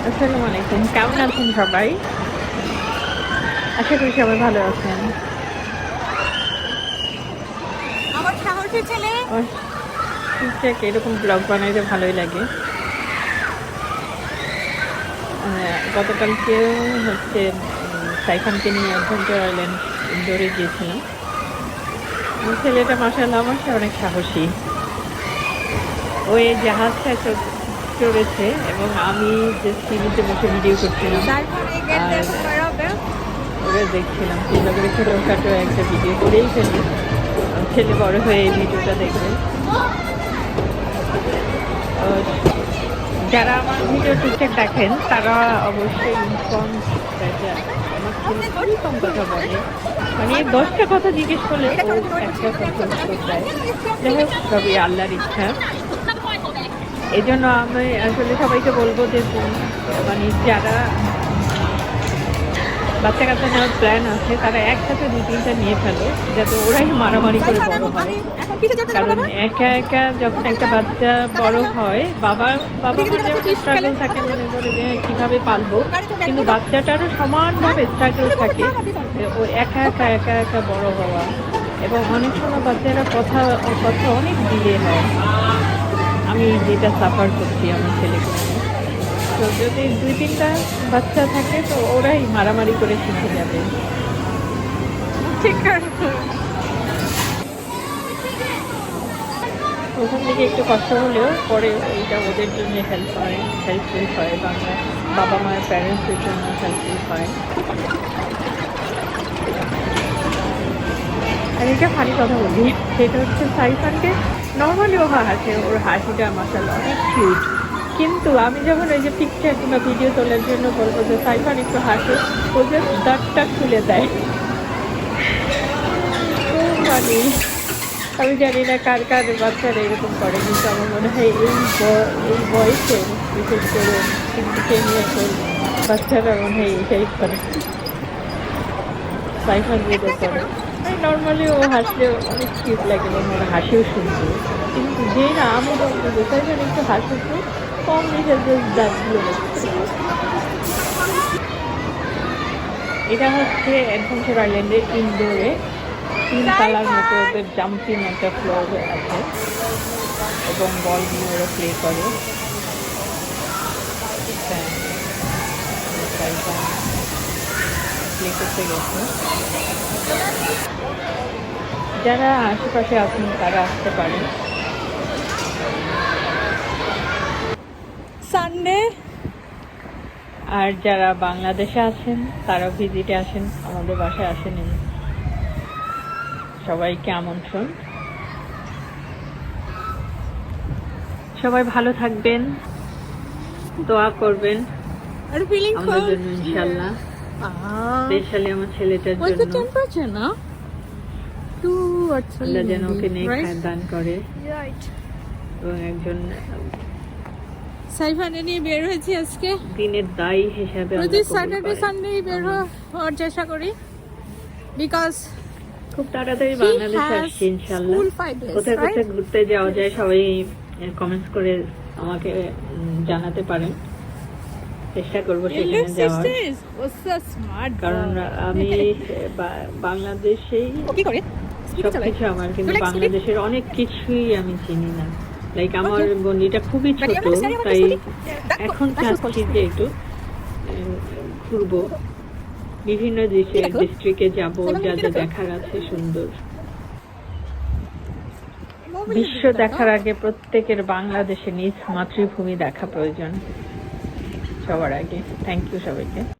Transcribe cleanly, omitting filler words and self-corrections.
আসসালামু আলাইকুম, কেমন আছেন সবাই? আশা করি সবাই ভালো আছেন। আমার সাহসী ছেলে। আমার টুকটাক এরকম ব্লগ বানাইতে ভালোই লাগে। গতকালকেও হচ্ছে সাইফানকে নিয়ে অ্যাডভেঞ্চার আইল্যান্ড ইনডোরে গিয়েছিলাম। ওই ছেলেটা মাশাআল্লাহ আমার চেয়ে অনেক সাহসী। ও এই জাহাজটা চড়েছে এবং আমি যে সিঁড়িতে বসে ভিডিও করছিলাম আর ওরা দেখছিলাম। চিন্তা করে ছোটোখাটো একটা ভিডিও করেই ফেলি, ছেলে বড় হয়ে এই ভিডিওটা দেখবে। যারা আমার ভিডিও ঠিকঠাক দেখেন তারা অবশ্যই ইনফর্ম যে আমার ছেলে খুবই কম কথা বলে, মানে 10টা কথা জিজ্ঞেস করলে ও একটা কথা উত্তর দেয়। যাই হোক, সবই আল্লাহর ইচ্ছা। এই জন্য আমি আসলে সবাইকে বলবো যে মানে যারা বাচ্চা কাচ্চা নেওয়ার প্ল্যান আছে তারা একসাথে 2-3টা নিয়ে ফেলো, যাতে ওরাই মারামারি করে বড় হয়। কারণ একা একা যখন একটা বাচ্চা বড় হয়, বাবা মার যেমন স্ট্রাগল থাকে, মনে করে যে কিভাবে পালবো, কিন্তু বাচ্চাটারও সমানভাবে স্ট্রাগল থাকে ও একা একা একা একা বড় হওয়া। এবং অনেক সময় বাচ্চারা কথা অনেক ডিলে হয়। আমি যেটা সাফার করছি আমার ছেলেকে নিয়ে। তো যদি 2-3টা বাচ্চা থাকে তো ওরাই মারামারি করে শিখে যাবে। ঠিক আছে, প্রথম দিকে একটু কষ্ট হলেও পরে এইটা ওদের জন্য হেল্পফুল হয়, বাবা মায়ের প্যারেন্টসের জন্য হেল্পফুল হয়। আর এটা ফানি কথা বলি, সেটা হচ্ছে সাইফানকে নর্মালি ও হাসে, ওর হাসিটা মাশাআল্লাহ অনেক কিউট। কিন্তু আমি যখন ওই যে পিকচার কিংবা ভিডিও তোলার জন্য বলবো যে সাইফান একটু হাসে, ও যে দাঁতটা খুলে দেয়। মানে আমি জানি না কার কার বাচ্চারা এরকম করে, কিন্তু আমার মনে হয় এই বয়সে বিশেষ করে 10 years old বাচ্চারা মনে হয় এটাই করে। সাইফান যেটা করে নর্মালি ও হাসলে অনেক কিউট লাগে এবং ওর হাসিও শুনতে। কিন্তু যে না আমি বলবো যে সাইফান একটু হাসি একটু কম মেজাজের দাঁতগুলো দেখছে। এটা হচ্ছে অ্যাডভেঞ্চার আইল্যান্ডের ইনডোরে 3 তলার মতো ওদের জাম্পিং একটা ফ্লোর আছে এবং বল নিয়ে ওরা প্লে করে। প্লে করতে গেছে। যারা আশেপাশে আছেন তারা আসতে পারেন। সানডে। আর যারা বাংলাদেশে আছেন তারা ভিজিটে আসেন, আমাদের বাসায় আসেন। সবাইকে আমন্ত্রণ। সবাই ভালো থাকবেন, দোয়া করবেন আমাদের জন্য ইনশাআল্লাহ, স্পেশালি আমার ছেলেটার জন্য। আল্লাহ যেন ওকে নেক হায়াত দান করে এবং একজন সাইফানে নিয়ে বের হয়েছি আজকে। দিনের দায়ী হিসাবে প্রতি স্যাটারডে সানডে বের হওয়ার চেষ্টা করি, বিকজ খুব তাড়াতাড়ি বাংলাদেশে আসছি ইনশাআল্লাহ। কোথায় কোথায় ঘুরতে যাওয়া যায় সবাই কমেন্টস করে আমাকে জানাতে পারেন, চেষ্টা করবো সেখানে যাওয়ার। কারণ আমি বাংলাদেশেই সবকিছু আমার, কিন্তু বাংলাদেশের অনেক কিছুই আমি চিনি না। লাইক আমার গন্ডিটা খুবই ছোট, তাই এখন চাচ্ছি যে একটু ঘুরবো, বিভিন্ন ডিস্ট্রিক্টে যাবো, যা যা দেখার আছে সুন্দর। বিশ্ব দেখার আগে প্রত্যেকের বাংলাদেশে নিজ মাতৃভূমি দেখা প্রয়োজন সবার আগে। থ্যাংক ইউ সবাইকে।